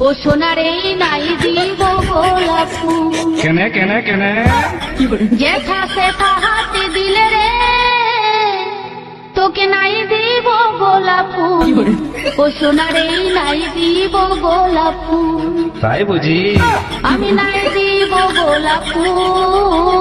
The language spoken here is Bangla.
ও সোনারে নাই দিব গোলাপ ফুল। কেনে কেনে কেনে যেথা সেথা হাতে দিলে রে তোকে নাই দিব গোলাপ ফুল। ও সোনারে নাই দিব গোলাপ ফুল। তাই বুঝি আমি নাই দিব গোলাপ ফুল।